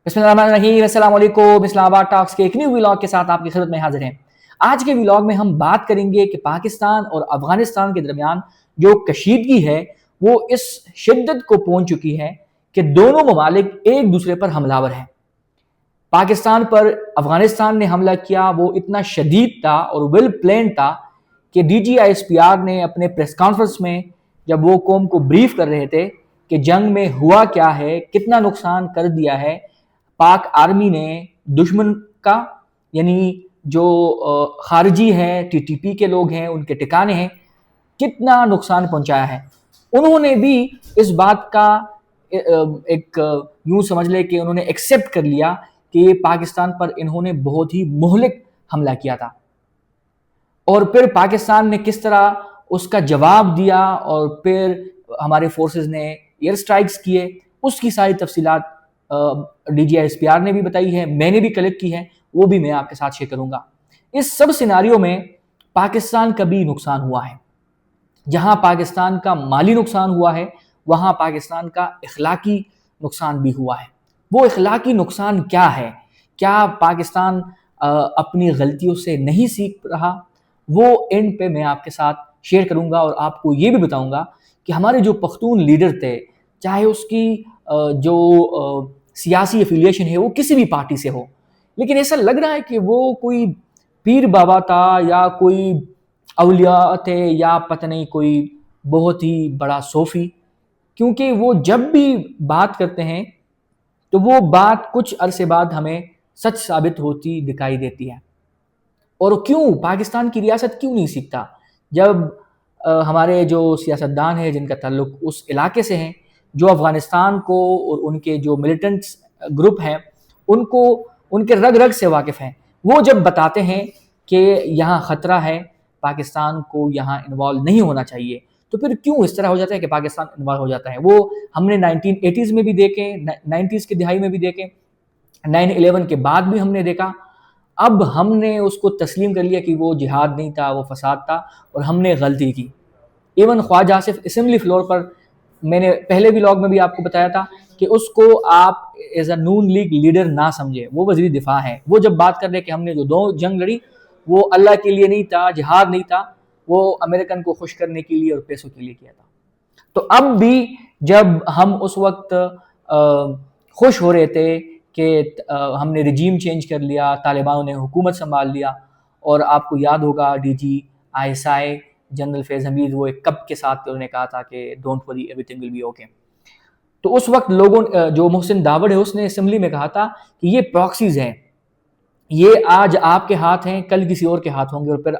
بسم اللہ الرحمن الرحیم، السلام علیکم۔ اسلام آباد ٹاکس کے ایک نیو ولاگ کے ساتھ آپ کی خدمت میں حاضر ہیں۔ آج کے ولاگ میں ہم بات کریں گے کہ پاکستان اور افغانستان کے درمیان جو کشیدگی ہے وہ اس شدت کو پہنچ چکی ہے کہ دونوں ممالک ایک دوسرے پر حملہ آور ہیں۔ پاکستان پر افغانستان نے حملہ کیا وہ اتنا شدید تھا اور ویل پلان تھا کہ DGISPR نے اپنے پریس کانفرنس میں جب وہ قوم کو بریف کر رہے تھے کہ جنگ میں ہوا کیا ہے، کتنا نقصان کر دیا ہے پاک آرمی نے دشمن کا، یعنی جو خارجی ہیں، TTP کے لوگ ہیں، ان کے ٹھکانے ہیں، کتنا نقصان پہنچایا ہے۔ انہوں نے بھی اس بات کا ایک یوں سمجھ لے کہ انہوں نے ایکسیپٹ کر لیا کہ یہ پاکستان پر انہوں نے بہت ہی مہلک حملہ کیا تھا، اور پھر پاکستان نے کس طرح اس کا جواب دیا اور پھر ہمارے فورسز نے ایئر سٹرائکس کیے، اس کی ساری تفصیلات DGISPR نے بھی بتائی ہے، میں نے بھی کلیکٹ کی ہے، وہ بھی میں آپ کے ساتھ شیئر کروں گا۔ اس سب سیناریو میں پاکستان کا بھی نقصان ہوا ہے۔ جہاں پاکستان کا مالی نقصان ہوا ہے وہاں پاکستان کا اخلاقی نقصان بھی ہوا ہے۔ وہ اخلاقی نقصان کیا ہے؟ کیا پاکستان اپنی غلطیوں سے نہیں سیکھ رہا؟ وہ اینڈ پہ میں آپ کے ساتھ شیئر کروں گا، اور آپ کو یہ بھی بتاؤں گا کہ ہمارے جو پختون لیڈر تھے، چاہے اس کی جو سیاسی افیلیشن ہے وہ کسی بھی پارٹی سے ہو، لیکن ایسا لگ رہا ہے کہ وہ کوئی پیر بابا تھا یا کوئی اولیاء تھے یا پتہ نہیں کوئی بہت ہی بڑا صوفی، کیونکہ وہ جب بھی بات کرتے ہیں تو وہ بات کچھ عرصے بعد ہمیں سچ ثابت ہوتی دکھائی دیتی ہے۔ اور کیوں پاکستان کی ریاست کیوں نہیں سیکھتا؟ جب ہمارے جو سیاستدان ہیں جن کا تعلق اس علاقے سے ہیں، جو افغانستان کو اور ان کے جو ملیٹنٹس گروپ ہیں ان کو ان کے رگ رگ سے واقف ہیں، وہ جب بتاتے ہیں کہ یہاں خطرہ ہے، پاکستان کو یہاں انوالو نہیں ہونا چاہیے، تو پھر کیوں اس طرح ہو جاتا ہے کہ پاکستان انوالو ہو جاتا ہے؟ وہ ہم نے 1980s میں بھی دیکھے، 90s کی دہائی میں بھی دیکھے، 9/11 کے بعد بھی ہم نے دیکھا۔ اب ہم نے اس کو تسلیم کر لیا کہ وہ جہاد نہیں تھا، وہ فساد تھا، اور ہم نے غلطی کی۔ ایون خواجہ آصف اسمبلی فلور پر میں نے پہلے ولاگ میں بھی آپ کو بتایا تھا کہ اس کو آپ as a Noon league leader نہ سمجھے، وہ وزیر دفاع ہے۔ وہ جب بات کر رہے کہ ہم نے جو 2 جنگ لڑی وہ اللہ کے لیے نہیں تھا، جہاد نہیں تھا، وہ امریکن کو خوش کرنے کے لیے اور پیسوں کے لیے کیا تھا۔ تو اب بھی جب ہم اس وقت خوش ہو رہے تھے کہ ہم نے رجیم چینج کر لیا، طالبانوں نے حکومت سنبھال لیا، اور آپ کو یاد ہوگا DGISI جنرل فیض حمید وہ ایک کپ کے ساتھ انہوں نے کہا تھا کہ don't worry everything will be okay. تو اس وقت لوگوں جو محسن داوڑ ہے اس نے اسمبلی میں کہا تھا کہ یہ پراکسیز ہیں، یہ آج آپ کے ہاتھ ہیں، کل کسی اور کے ہاتھ ہوں گے، اور پھر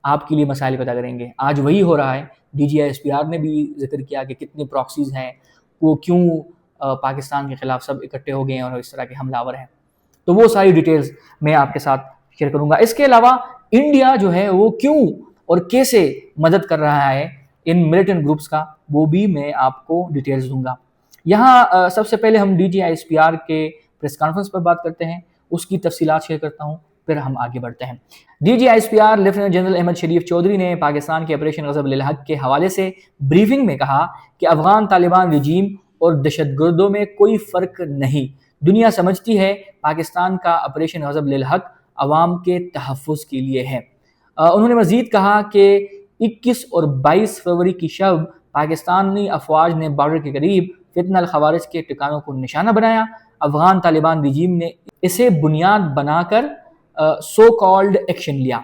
آپ کے لیے مسائل پیدا کریں گے۔ آج وہی ہو رہا ہے۔ DGISPR نے بھی ذکر کیا کہ کتنے پراکسیز ہیں، وہ کیوں پاکستان کے خلاف سب اکٹھے ہو گئے ہیں اور اس طرح کے حملہ آور ہیں۔ تو وہ ساری ڈیٹیلز میں آپ کے ساتھ شیئر کروں گا۔ اس کے علاوہ انڈیا جو ہے وہ کیوں اور کیسے مدد کر رہا ہے ان ملیٹنٹ گروپس کا، وہ بھی میں آپ کو ڈیٹیلز دوں گا۔ یہاں سب سے پہلے ہم DGISPR کے پریس کانفرنس پر بات کرتے ہیں، اس کی تفصیلات شیئر کرتا ہوں، پھر ہم آگے بڑھتے ہیں۔ DGISPR لیفٹیننٹ جنرل احمد شریف چودھری نے پاکستان کے آپریشن غضب للحق کے حوالے سے بریفنگ میں کہا کہ افغان طالبان رجیم اور دہشت گردوں میں کوئی فرق نہیں، دنیا سمجھتی ہے پاکستان کا آپریشن غضب للحق عوام کے تحفظ کے لیے ہے۔ انہوں نے مزید کہا کہ 21 اور 22 فروری کی شب پاکستانی افواج نے بارڈر کے قریب فتنہ الخوارج کے ٹھکانوں کو نشانہ بنایا۔ افغان طالبان رجیم نے اسے بنیاد بنا کر سو کالڈ ایکشن لیا۔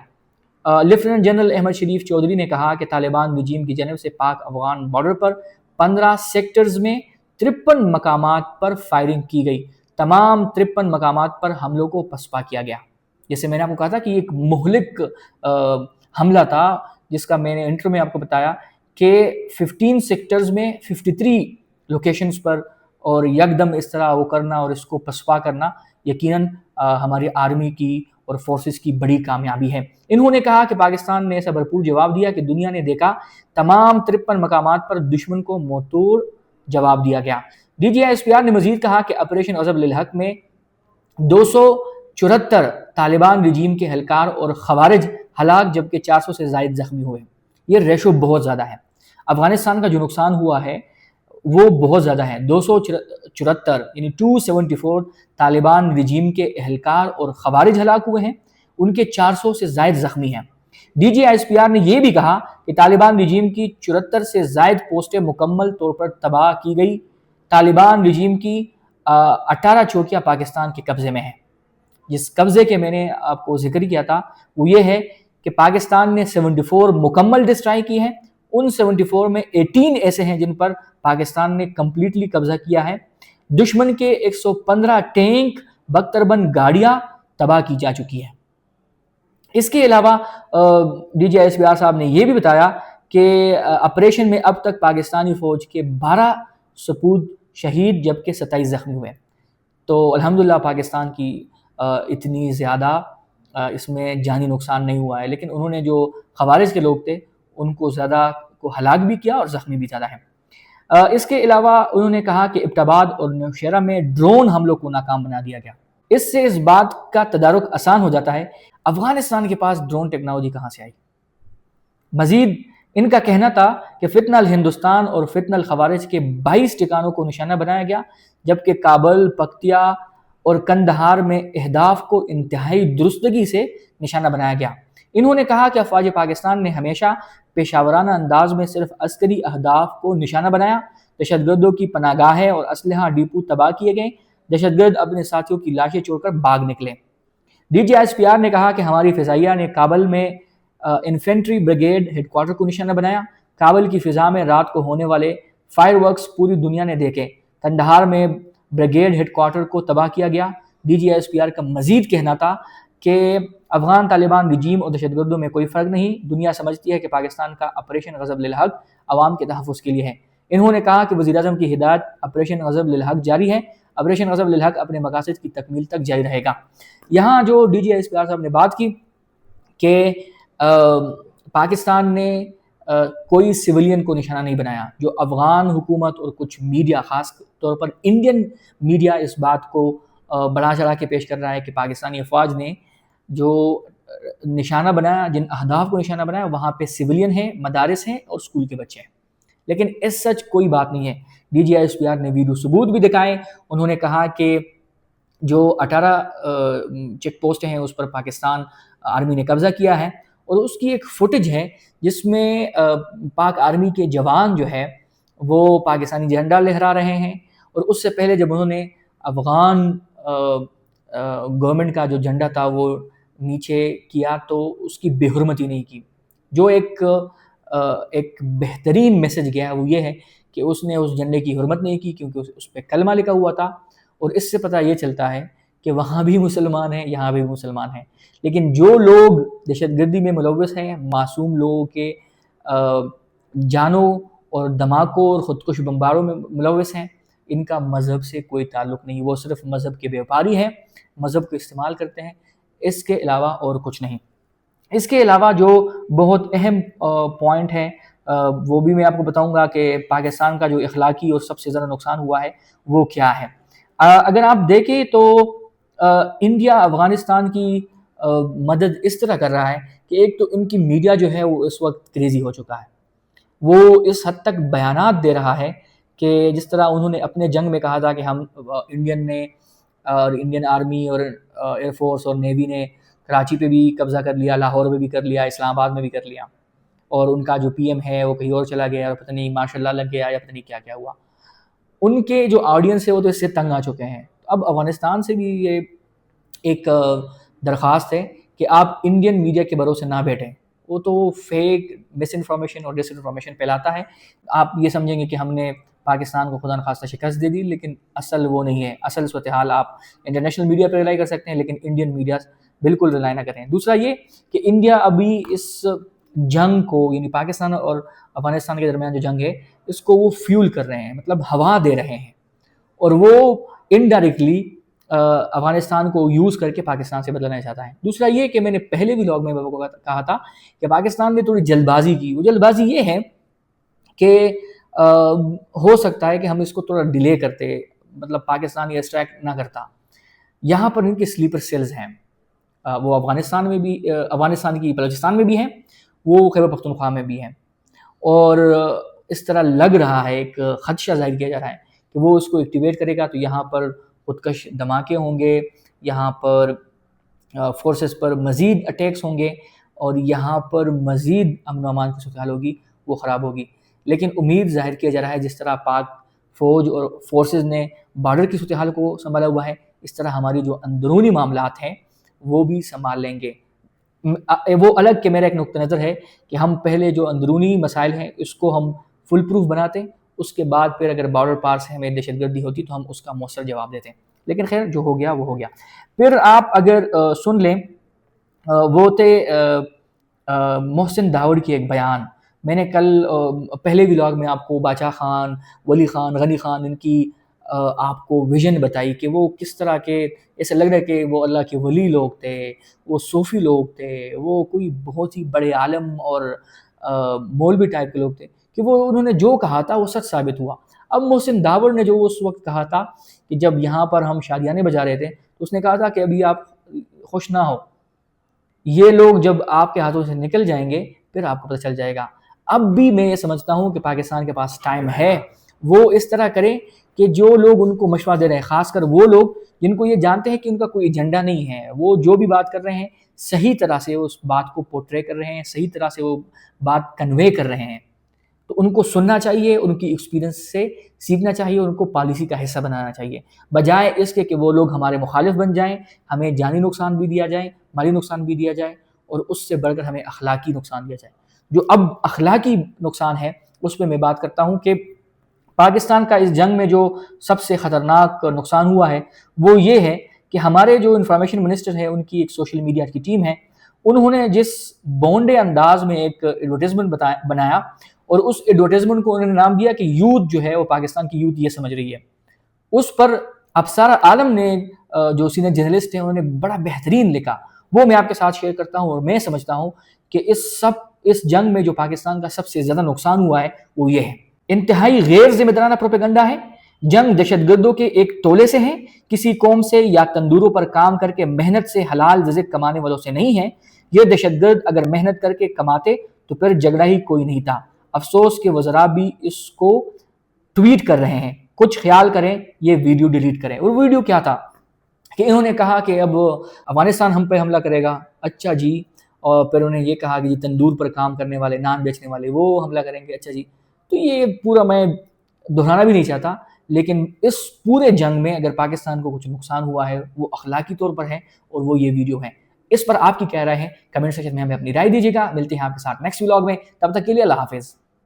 لیفٹیننٹ جنرل احمد شریف چودھری نے کہا کہ طالبان رجیم کی جانب سے پاک افغان بارڈر پر 15 سیکٹرز میں 53 مقامات پر فائرنگ کی گئی۔ تمام 53 مقامات پر حملوں کو پسپا کیا گیا۔ جیسے میں نے آپ کو کہا تھا کہ ایک مہلک حملہ تھا، جس کا میں نے انٹرو میں آپ کو بتایا کہ 15 سیکٹرز میں 53 لوکیشنز پر، اور یکدم اس طرح وہ کرنا اور اس کو پسپا کرنا یقیناً ہماری آرمی کی اور فورسز کی بڑی کامیابی ہے۔ انہوں نے کہا کہ پاکستان نے ایسا بھرپور جواب دیا کہ دنیا نے دیکھا، تمام 53 مقامات پر دشمن کو منہ توڑ جواب دیا گیا۔ DGISPR نے مزید کہا کہ آپریشن غضب للحق میں 274 طالبان رجیم کے اہلکار اور خوارج ہلاک، جبکہ 400 سے زائد زخمی ہوئے۔ یہ ریشو بہت زیادہ ہے۔ افغانستان کا جو نقصان ہوا ہے وہ بہت زیادہ ہیں. 274 یعنی 274 طالبان رجیم کے اہلکار اور خوارج ہلاک ہوئے ہیں. ان کے 400 سے زائد زخمی ہیں. D G S P R نے یہ بھی کہا کہ طالبان رجیم کی 74 سے زائد پوسٹیں مکمل طور پر تباہ کی گئی. طالبان رجیم کی 18 چوکیاں پاکستان کے قبضے میں ہیں. جس قبضے کے میں نے آپ کو ذکر کیا تھا وہ یہ ہے کہ پاکستان نے 74 مکمل ڈسٹرائی کی ہیں. ان 74 میں 18 ایسے ہیں جن پر پاکستان نے کمپلیٹلی قبضہ کیا ہے. دشمن کے 115 ٹینک بختربند گاڑیاں تباہ کی جا چکی ہیں. اس کے علاوہ D G S P R صاحب نے یہ بھی بتایا کہ آپریشن میں اب تک پاکستانی فوج کے 12 سپود شہید جبکہ 27 زخمی ہوئے. تو الحمدللہ پاکستان کی اتنی زیادہ اس میں جانی نقصان نہیں ہوا ہے، لیکن انہوں نے جو خوارج کے لوگ تھے ان کو زیادہ کو ہلاک بھی کیا اور زخمی بھی زیادہ ہیں. اس کے علاوہ انہوں نے کہا کہ ابٹاباد اور نوشہرہ میں ڈرون حملوں کو ناکام بنا دیا گیا. اس سے اس بات کا تدارک آسان ہو جاتا ہے افغانستان کے پاس ڈرون ٹیکنالوجی کہاں سے آئی. مزید ان کا کہنا تھا کہ فتنہ الہندوستان اور فتنہ الخوارج کے 22 ٹھکانوں کو نشانہ بنایا گیا، جبکہ کابل، پکتیا اور کندہار میں اہداف کو انتہائی درستگی سے نشانہ بنایا گیا. انہوں نے کہا کہ افواج پاکستان نے ہمیشہ پیشاورانہ انداز میں صرف عسکری اہداف کو نشانہ بنایا. دہشت گردوں کی پناہ گاہیں اور اسلحہ ڈیپو تباہ کیے گئے. دہشت گرد اپنے ساتھیوں کی لاشیں چھوڑ کر بھاگ نکلے. D G S P R نے کہا کہ ہماری فضائیہ نے کابل میں انفینٹری بریگیڈ ہیڈ کوارٹر کو نشانہ بنایا. کابل کی فضا میں رات کو ہونے والے فائر ورکس پوری دنیا نے دیکھے. کندہار میں بریگیڈ ہیڈ کوارٹر کو تباہ کیا گیا. D G S P R کا مزید کہنا تھا کہ افغان طالبان رجیم اور دہشت گردوں میں کوئی فرق نہیں. دنیا سمجھتی ہے کہ پاکستان کا آپریشن غضب للحق عوام کے تحفظ کے لیے ہے. انہوں نے کہا کہ وزیر اعظم کی ہدایت آپریشن غضب للحق جاری ہے. آپریشن غضب للحق اپنے مقاصد کی تکمیل تک جاری رہے گا. یہاں جو D G S P R صاحب نے بات کی کہ پاکستان نے کوئی سویلین کو نشانہ نہیں بنایا. جو افغان حکومت اور کچھ میڈیا، خاص طور پر انڈین میڈیا، اس بات کو بڑھا چڑھا کے پیش کر رہا ہے کہ پاکستانی افواج نے جو نشانہ بنایا، جن اہداف کو نشانہ بنایا، وہاں پہ سویلین ہیں، مدارس ہیں اور اسکول کے بچے ہیں. لیکن اس سچ کوئی بات نہیں ہے. D G S P R نے ویڈیو ثبوت بھی دکھائے. انہوں نے کہا کہ جو 18 چیک پوسٹ ہیں اس پر پاکستان آرمی نے قبضہ کیا ہے، اور اس کی ایک فوٹیج ہے جس میں پاک آرمی کے جوان جو ہے وہ پاکستانی جھنڈا لہرا رہے ہیں. اور اس سے پہلے جب انہوں نے افغان گورنمنٹ کا جو جھنڈا تھا وہ نیچے کیا تو اس کی بے حرمتی نہیں کی. جو ایک بہترین میسج گیا وہ یہ ہے کہ اس نے اس جھنڈے کی حرمت نہیں کی کیونکہ اس پہ کلمہ لکھا ہوا تھا. اور اس سے پتہ یہ چلتا ہے کہ وہاں بھی مسلمان ہیں، یہاں بھی مسلمان ہیں. لیکن جو لوگ دہشت گردی میں ملوث ہیں، معصوم لوگوں کے جانوں اور دھماکوں اور خودکش بمباروں میں ملوث ہیں، ان کا مذہب سے کوئی تعلق نہیں. وہ صرف مذہب کے بیوپاری ہیں، مذہب کو استعمال کرتے ہیں، اس کے علاوہ اور کچھ نہیں. اس کے علاوہ جو بہت اہم پوائنٹ ہے وہ بھی میں آپ کو بتاؤں گا کہ پاکستان کا جو اخلاقی اور سب سے زیادہ نقصان ہوا ہے وہ کیا ہے. اگر آپ دیکھیں تو انڈیا افغانستان کی مدد اس طرح کر رہا ہے کہ ایک تو ان کی میڈیا جو ہے وہ اس وقت کریزی ہو چکا ہے. وہ اس حد تک بیانات دے رہا ہے کہ جس طرح انہوں نے اپنے جنگ میں کہا تھا کہ ہم انڈین آرمی اور ایئر فورس اور نیوی نے کراچی پہ بھی قبضہ کر لیا، لاہور میں بھی کر لیا، اسلام آباد میں بھی کر لیا، اور ان کا جو پی ایم ہے وہ کہیں اور چلا گیا اور پتہ نہیں ماشاء اللہ لگ گیا یا پتہ نہیں کیا کیا ہوا. ان کے جو آڈینس ہے وہ تو اس سے تنگ آ چکے ہیں. اب افغانستان سے بھی یہ ایک درخواست ہے کہ آپ انڈین میڈیا کے بھروسے نہ بیٹھیں. وہ تو فیک مس انفارمیشن اور ڈس انفارمیشن پھیلاتا ہے. آپ یہ سمجھیں گے کہ ہم نے پاکستان کو خدا نخواستہ شکست دے دی، لیکن اصل وہ نہیں ہے. اصل صورتحال آپ انٹرنیشنل میڈیا پہ ریلائی کر سکتے ہیں، لیکن انڈین میڈیا بالکل ریلائی نہ کریں. دوسرا یہ کہ انڈیا ابھی اس جنگ کو، یعنی پاکستان اور افغانستان کے درمیان جو جنگ ہے، اس کو وہ فیول کر رہے ہیں، مطلب ہوا دے رہے ہیں، اور وہ انڈائریکٹلی افغانستان کو یوز کر کے پاکستان سے بدلنا چاہتا ہے. دوسرا یہ کہ میں نے پہلے بھی ولاگ میں کہا تھا کہ پاکستان نے تھوڑی جلد بازی کی. وہ جلد بازی یہ ہے کہ ہو سکتا ہے کہ ہم اس کو تھوڑا ڈیلے کرتے، مطلب پاکستان یہ اسٹرائک نہ کرتا. یہاں پر ان کے سلیپر سیلز ہیں، وہ افغانستان میں بھی، افغانستان کی بلوچستان میں بھی ہیں، وہ خیبر پختونخوا میں بھی ہیں، اور اس طرح لگ رہا ہے، ایک خدشہ ظاہر کیا جا رہا ہے کہ وہ اس کو ایکٹیویٹ کرے گا تو یہاں پر خودکش دھماکے ہوں گے، یہاں پر فورسز پر مزید اٹیکس ہوں گے، اور یہاں پر مزید امن و امان کی صورتحال ہوگی، وہ خراب ہوگی۔ لیکن امید ظاہر کیا جا رہا ہے جس طرح پاک فوج اور فورسز نے بارڈر کی صورتحال کو سنبھالا ہوا ہے، اس طرح ہماری جو اندرونی معاملات ہیں وہ بھی سنبھال لیں گے۔ وہ الگ کہ میرا ایک نقطہ نظر ہے کہ ہم پہلے جو اندرونی مسائل ہیں اس کو ہم فل پروف بناتے، اس کے بعد پھر اگر بارڈر پار سے ہمیں دہشت گردی ہوتی تو ہم اس کا مؤثر جواب دیتے ہیں۔ لیکن خیر جو ہو گیا وہ ہو گیا۔ پھر آپ اگر سن لیں وہ تھے محسن داوڑ کی ایک بیان، میں نے کل پہلے ولاگ میں آپ کو باچا خان، ولی خان، غنی خان ان کی آپ کو ویژن بتائی کہ وہ کس طرح کے، ایسا لگ رہا ہے کہ وہ اللہ کے ولی لوگ تھے، وہ صوفی لوگ تھے، وہ کوئی بہت ہی بڑے عالم اور مولوی ٹائپ کے لوگ تھے، کہ وہ انہوں نے جو کہا تھا وہ سچ ثابت ہوا۔ اب محسن داوڑ نے جو اس وقت کہا تھا کہ جب یہاں پر ہم شادیانے بجا رہے تھے تو اس نے کہا تھا کہ ابھی آپ خوش نہ ہو، یہ لوگ جب آپ کے ہاتھوں سے نکل جائیں گے پھر آپ کو پتہ چل جائے گا۔ اب بھی میں یہ سمجھتا ہوں کہ پاکستان کے پاس ٹائم ہے، وہ اس طرح کریں کہ جو لوگ ان کو مشورہ دے رہے ہیں، خاص کر وہ لوگ جن کو یہ جانتے ہیں کہ ان کا کوئی ایجنڈا نہیں ہے، وہ جو بھی بات کر رہے ہیں صحیح طرح سے اس بات کو پورٹرے کر رہے ہیں، صحیح طرح سے وہ بات کنوے کر رہے ہیں، تو ان کو سننا چاہیے، ان کی ایکسپیرینس سے سیکھنا چاہیے، ان کو پالیسی کا حصہ بنانا چاہیے، بجائے اس کے کہ وہ لوگ ہمارے مخالف بن جائیں، ہمیں جانی نقصان بھی دیا جائے، مالی نقصان بھی دیا جائے، اور اس سے بڑھ کر ہمیں اخلاقی نقصان دیا جائے۔ جو اب اخلاقی نقصان ہے اس پہ میں بات کرتا ہوں کہ پاکستان کا اس جنگ میں جو سب سے خطرناک نقصان ہوا ہے وہ یہ ہے کہ ہمارے جو انفارمیشن منسٹر ہیں ان کی ایک سوشل میڈیا کی ٹیم ہے، انہوں نے جس بونڈے انداز میں ایک ایڈورٹائزمنٹ بنایا، اور اس ایڈورٹائزمنٹ کو انہوں نے نام دیا کہ یوتھ جو ہے وہ پاکستان کی یوتھ یہ سمجھ رہی ہے، اس پر ابصارہ عالم نے جو سینئر جرنلسٹ ہیں انہوں نے بڑا بہترین لکھا، وہ میں آپ کے ساتھ شیئر کرتا ہوں۔ اور میں سمجھتا ہوں کہ اس جنگ میں جو پاکستان کا سب سے زیادہ نقصان ہوا ہے وہ یہ ہے، انتہائی غیر ذمہ دارانہ پروپیگنڈا ہے، جنگ دہشت گردوں کے ایک ٹولے سے ہے، کسی قوم سے یا تندوروں پر کام کر کے محنت سے حلال رزق کمانے والوں سے نہیں ہے۔ یہ دہشت گرد اگر محنت کر کے کماتے تو پھر جھگڑا ہی کوئی نہیں تھا۔ افسوس کہ وزراء بھی اس کو ٹویٹ کر رہے ہیں، کچھ خیال کریں یہ ویڈیو ڈیلیٹ کریں۔ اور ویڈیو کیا تھا کہ انہوں نے کہا کہ اب افغانستان ہم پہ حملہ کرے گا، اچھا جی، اور پھر انہوں نے یہ کہا کہ تندور پر کام کرنے والے، نان بیچنے والے وہ حملہ کریں گے، اچھا جی۔ تو یہ پورا میں دہرانا بھی نہیں چاہتا، لیکن اس پورے جنگ میں اگر پاکستان کو کچھ نقصان ہوا ہے وہ اخلاقی طور پر ہے، اور وہ یہ ویڈیو ہے۔ اس پر آپ کی کیا رائے ہے؟ کمنٹ سیکشن میں ہمیں اپنی رائے دیجیے گا۔ ملتے ہیں آپ کے ساتھ نیکسٹ ولاگ میں، تب تک کے لیے اللہ حافظ۔